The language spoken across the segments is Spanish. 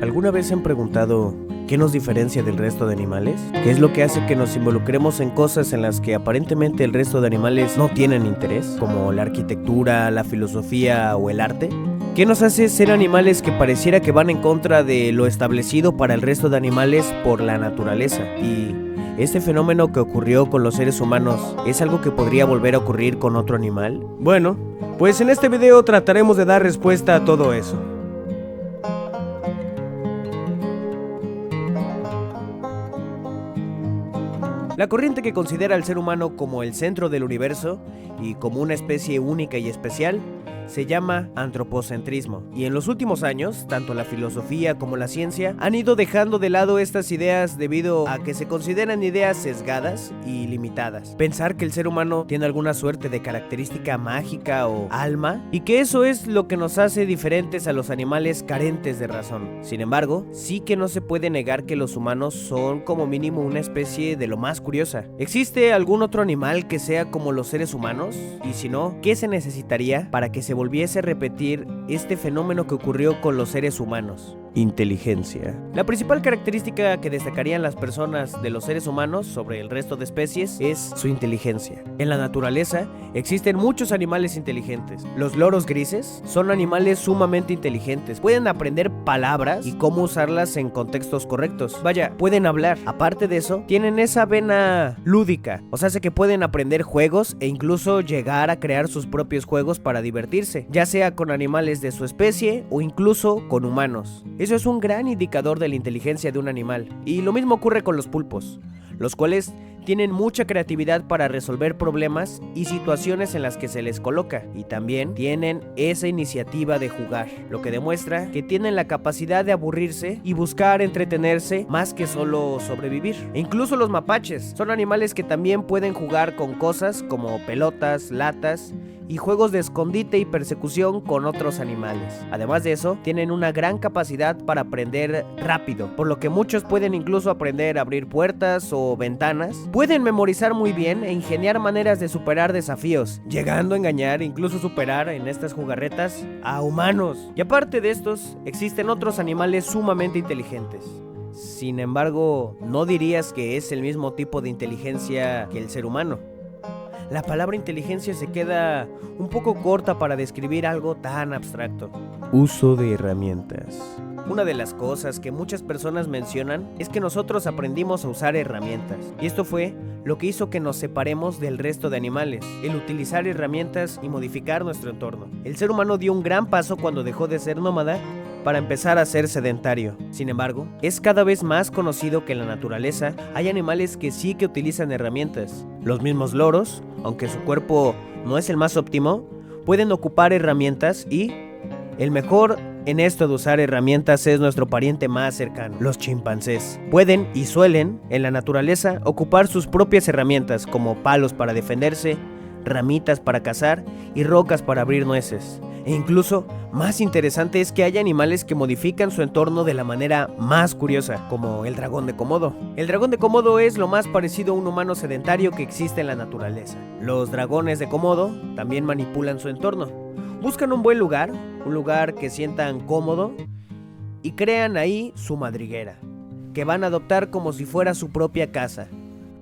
¿Alguna vez se han preguntado qué nos diferencia del resto de animales? ¿Qué es lo que hace que nos involucremos en cosas en las que aparentemente el resto de animales no tienen interés, como la arquitectura, la filosofía o el arte? ¿Qué nos hace ser animales que pareciera que van en contra de lo establecido para el resto de animales por la naturaleza? Y ¿este fenómeno que ocurrió con los seres humanos es algo que podría volver a ocurrir con otro animal? Bueno, pues en este video trataremos de dar respuesta a todo eso. La corriente que considera al ser humano como el centro del universo y como una especie única y especial se llama antropocentrismo, y en los últimos años, tanto la filosofía como la ciencia han ido dejando de lado estas ideas debido a que se consideran ideas sesgadas y limitadas. Pensar que el ser humano tiene alguna suerte de característica mágica o alma, y que eso es lo que nos hace diferentes a los animales carentes de razón. Sin embargo, sí que no se puede negar que los humanos son como mínimo una especie de lo más curiosa. ¿Existe algún otro animal que sea como los seres humanos? Y si no, ¿qué se necesitaría para que se volviese a repetir este fenómeno que ocurrió con los seres humanos? Inteligencia. La principal característica que destacarían las personas de los seres humanos sobre el resto de especies es su inteligencia. En la naturaleza existen muchos animales inteligentes. Los loros grises son animales sumamente inteligentes. Pueden aprender palabras y cómo usarlas en contextos correctos. Vaya, pueden hablar. Aparte de eso, tienen esa vena lúdica. O sea, hace que pueden aprender juegos e incluso llegar a crear sus propios juegos para divertirse, ya sea con animales de su especie o incluso con humanos. Eso es un gran indicador de la inteligencia de un animal. Y lo mismo ocurre con los pulpos, los cuales tienen mucha creatividad para resolver problemas y situaciones en las que se les coloca, y también tienen esa iniciativa de jugar, lo que demuestra que tienen la capacidad de aburrirse y buscar entretenerse más que solo sobrevivir. E incluso los mapaches son animales que también pueden jugar con cosas como pelotas, latas y juegos de escondite y persecución con otros animales. Además de eso, tienen una gran capacidad para aprender rápido, por lo que muchos pueden incluso aprender a abrir puertas o ventanas. Pueden memorizar muy bien e ingeniar maneras de superar desafíos, llegando a engañar e incluso superar en estas jugarretas a humanos. Y aparte de estos, existen otros animales sumamente inteligentes. Sin embargo, no dirías que es el mismo tipo de inteligencia que el ser humano. La palabra inteligencia se queda un poco corta para describir algo tan abstracto. Uso de herramientas. Una de las cosas que muchas personas mencionan es que nosotros aprendimos a usar herramientas, y esto fue lo que hizo que nos separemos del resto de animales, el utilizar herramientas y modificar nuestro entorno. El ser humano dio un gran paso cuando dejó de ser nómada para empezar a ser sedentario. Sin embargo, es cada vez más conocido que en la naturaleza hay animales que sí que utilizan herramientas. Los mismos loros, aunque su cuerpo no es el más óptimo, pueden ocupar herramientas, y el mejor en esto de usar herramientas es nuestro pariente más cercano, los chimpancés. Pueden y suelen, en la naturaleza, ocupar sus propias herramientas como palos para defenderse, ramitas para cazar y rocas para abrir nueces. E incluso, más interesante es que hay animales que modifican su entorno de la manera más curiosa, como el dragón de Komodo. El dragón de Komodo es lo más parecido a un humano sedentario que existe en la naturaleza. Los dragones de Komodo también manipulan su entorno. Buscan un buen lugar, un lugar que sientan cómodo, y crean ahí su madriguera, que van a adoptar como si fuera su propia casa.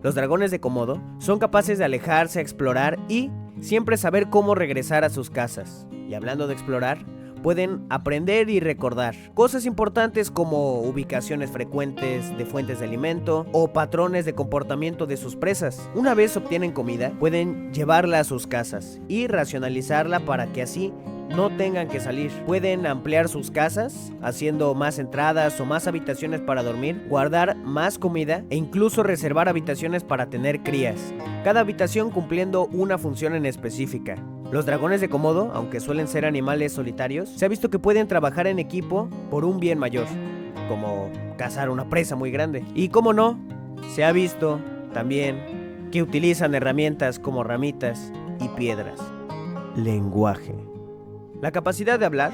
Los dragones de Komodo son capaces de alejarse a explorar y siempre saber cómo regresar a sus casas. Y hablando de explorar, pueden aprender y recordar cosas importantes como ubicaciones frecuentes de fuentes de alimento o patrones de comportamiento de sus presas. Una vez obtienen comida, pueden llevarla a sus casas y racionalizarla para que así no tengan que salir. Pueden ampliar sus casas, haciendo más entradas o más habitaciones para dormir, guardar más comida e incluso reservar habitaciones para tener crías, cada habitación cumpliendo una función en específica. Los dragones de Komodo, aunque suelen ser animales solitarios, se ha visto que pueden trabajar en equipo por un bien mayor, como cazar una presa muy grande. Y cómo no, se ha visto también que utilizan herramientas como ramitas y piedras. Lenguaje. La capacidad de hablar,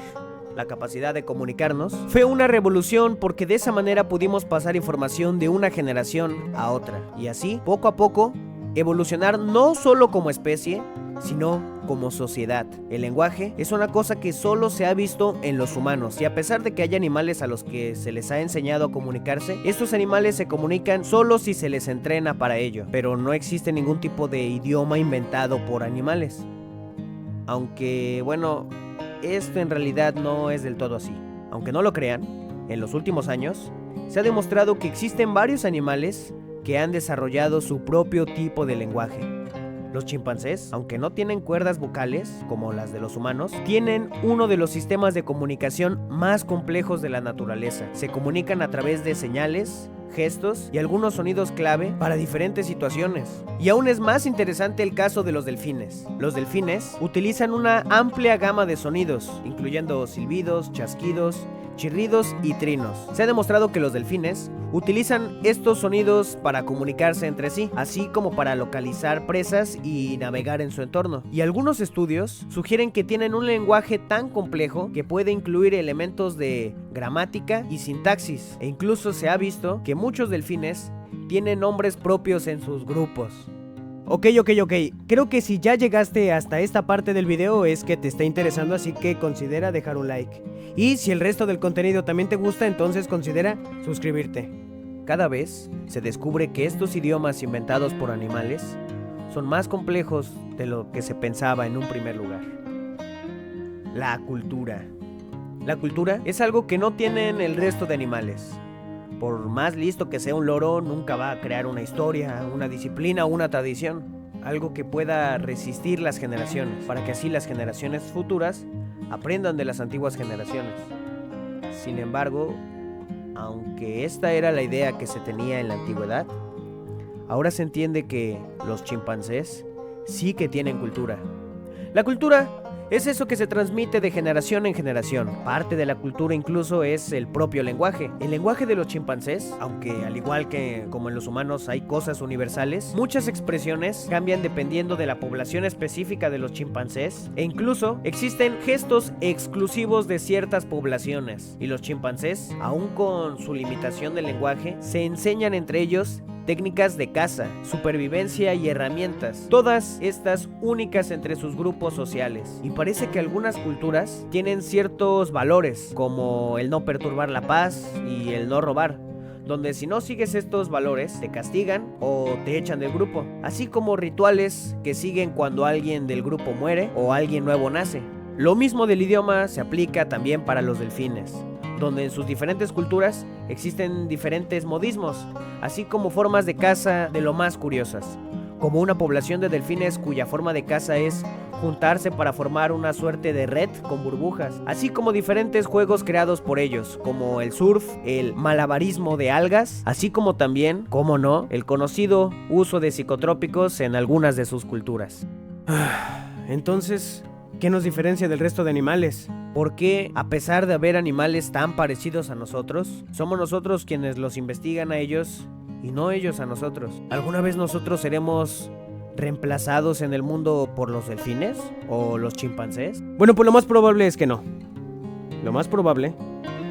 la capacidad de comunicarnos, fue una revolución porque de esa manera pudimos pasar información de una generación a otra, y así, poco a poco, evolucionar no solo como especie, sino como sociedad. El lenguaje es una cosa que solo se ha visto en los humanos, y a pesar de que hay animales a los que se les ha enseñado a comunicarse, estos animales se comunican solo si se les entrena para ello, pero no existe ningún tipo de idioma inventado por animales. Aunque, bueno, esto en realidad no es del todo así. Aunque no lo crean, en los últimos años se ha demostrado que existen varios animales que han desarrollado su propio tipo de lenguaje. Los chimpancés, aunque no tienen cuerdas vocales como las de los humanos, tienen uno de los sistemas de comunicación más complejos de la naturaleza. Se comunican a través de señales, gestos y algunos sonidos clave para diferentes situaciones. Y aún es más interesante el caso de los delfines. Los delfines utilizan una amplia gama de sonidos, incluyendo silbidos, chasquidos, chirridos y trinos. Se ha demostrado que los delfines utilizan estos sonidos para comunicarse entre sí, así como para localizar presas y navegar en su entorno. Y algunos estudios sugieren que tienen un lenguaje tan complejo que puede incluir elementos de gramática y sintaxis, e incluso se ha visto que muchos delfines tienen nombres propios en sus grupos. Ok. Creo que si ya llegaste hasta esta parte del video es que te está interesando, así que considera dejar un like. Y si el resto del contenido también te gusta, entonces considera suscribirte. Cada vez se descubre que estos idiomas inventados por animales son más complejos de lo que se pensaba en un primer lugar. La cultura. La cultura es algo que no tienen el resto de animales. Por más listo que sea un loro, nunca va a crear una historia, una disciplina o una tradición. Algo que pueda resistir las generaciones, para que así las generaciones futuras aprendan de las antiguas generaciones. Sin embargo, aunque esta era la idea que se tenía en la antigüedad, ahora se entiende que los chimpancés sí que tienen cultura. La cultura es eso que se transmite de generación en generación. Parte de la cultura incluso es el propio lenguaje. El lenguaje de los chimpancés, aunque al igual que como en los humanos hay cosas universales, muchas expresiones cambian dependiendo de la población específica de los chimpancés, e incluso existen gestos exclusivos de ciertas poblaciones. Y los chimpancés, aún con su limitación de lenguaje, se enseñan entre ellos técnicas de caza, supervivencia y herramientas, todas estas únicas entre sus grupos sociales. Y parece que algunas culturas tienen ciertos valores, como el no perturbar la paz y el no robar, donde si no sigues estos valores te castigan o te echan del grupo, así como rituales que siguen cuando alguien del grupo muere o alguien nuevo nace. Lo mismo del idioma se aplica también para los delfines, donde en sus diferentes culturas existen diferentes modismos, así como formas de caza de lo más curiosas, como una población de delfines cuya forma de caza es juntarse para formar una suerte de red con burbujas, así como diferentes juegos creados por ellos, como el surf, el malabarismo de algas, así como también, cómo no, el conocido uso de psicotrópicos en algunas de sus culturas. Entonces, ¿qué nos diferencia del resto de animales? ¿Por qué, a pesar de haber animales tan parecidos a nosotros, somos nosotros quienes los investigan a ellos y no ellos a nosotros? ¿Alguna vez nosotros seremos reemplazados en el mundo por los delfines o los chimpancés? Bueno, pues lo más probable es que no. Lo más probable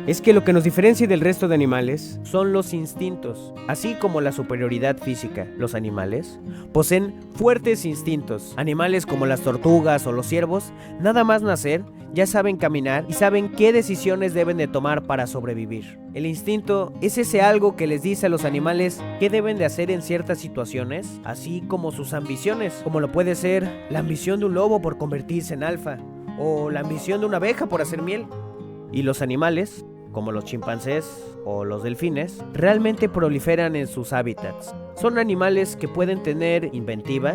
es que lo que nos diferencia del resto de animales son los instintos, así como la superioridad física. Los animales poseen fuertes instintos. Animales como las tortugas o los ciervos, nada más nacer, ya saben caminar y saben qué decisiones deben de tomar para sobrevivir. El instinto es ese algo que les dice a los animales qué deben de hacer en ciertas situaciones, así como sus ambiciones, como lo puede ser la ambición de un lobo por convertirse en alfa, o la ambición de una abeja por hacer miel. Y los animales, como los chimpancés o los delfines, realmente proliferan en sus hábitats. Son animales que pueden tener inventiva.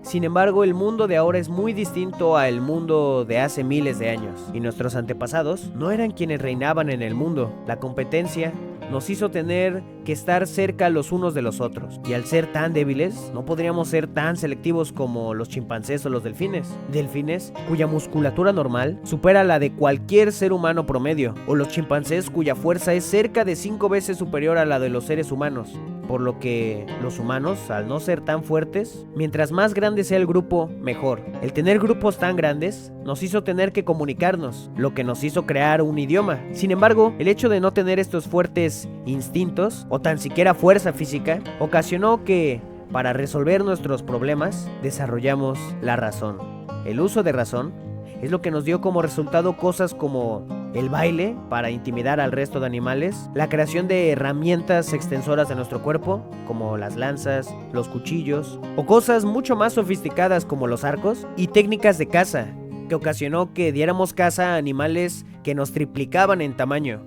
Sin embargo, el mundo de ahora es muy distinto al mundo de hace miles de años, y nuestros antepasados no eran quienes reinaban en el mundo. La competencia nos hizo tener que estar cerca los unos de los otros, y al ser tan débiles, no podríamos ser tan selectivos como los chimpancés o los delfines. Delfines cuya musculatura normal supera la de cualquier ser humano promedio, o los chimpancés cuya fuerza es cerca de 5 veces superior a la de los seres humanos. Por lo que los humanos, al no ser tan fuertes, mientras más grande sea el grupo, mejor. El tener grupos tan grandes nos hizo tener que comunicarnos, lo que nos hizo crear un idioma. Sin embargo, el hecho de no tener estos fuertes instintos, o tan siquiera fuerza física, ocasionó que para resolver nuestros problemas, desarrollamos la razón. El uso de razón es lo que nos dio como resultado cosas como el baile para intimidar al resto de animales, la creación de herramientas extensoras de nuestro cuerpo, como las lanzas, los cuchillos, o cosas mucho más sofisticadas como los arcos, y técnicas de caza, que ocasionó que diéramos caza a animales que nos triplicaban en tamaño.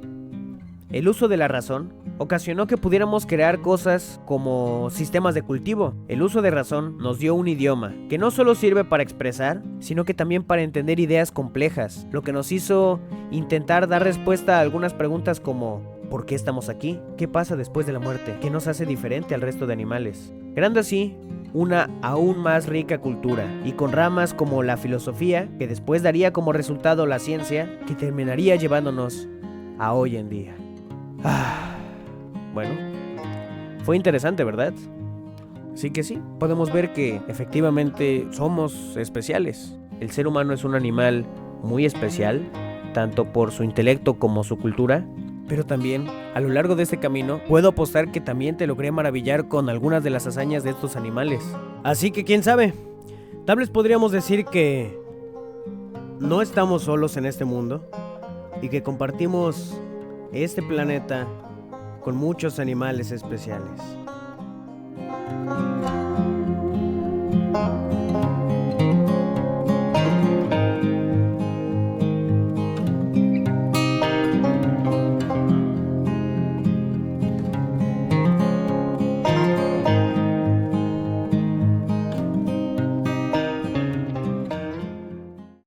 El uso de la razón ocasionó que pudiéramos crear cosas como sistemas de cultivo. El uso de razón nos dio un idioma que no solo sirve para expresar, sino que también para entender ideas complejas, lo que nos hizo intentar dar respuesta a algunas preguntas como ¿por qué estamos aquí? ¿Qué pasa después de la muerte? ¿Qué nos hace diferente al resto de animales? Creando así una aún más rica cultura, y con ramas como la filosofía, que después daría como resultado la ciencia, que terminaría llevándonos a hoy en día. Bueno, fue interesante, ¿verdad? Sí que sí, podemos ver que efectivamente somos especiales. El ser humano es un animal muy especial, tanto por su intelecto como su cultura, pero también, a lo largo de este camino, puedo apostar que también te logré maravillar con algunas de las hazañas de estos animales. Así que quién sabe, tal vez podríamos decir que no estamos solos en este mundo y que compartimos este planeta con muchos animales especiales.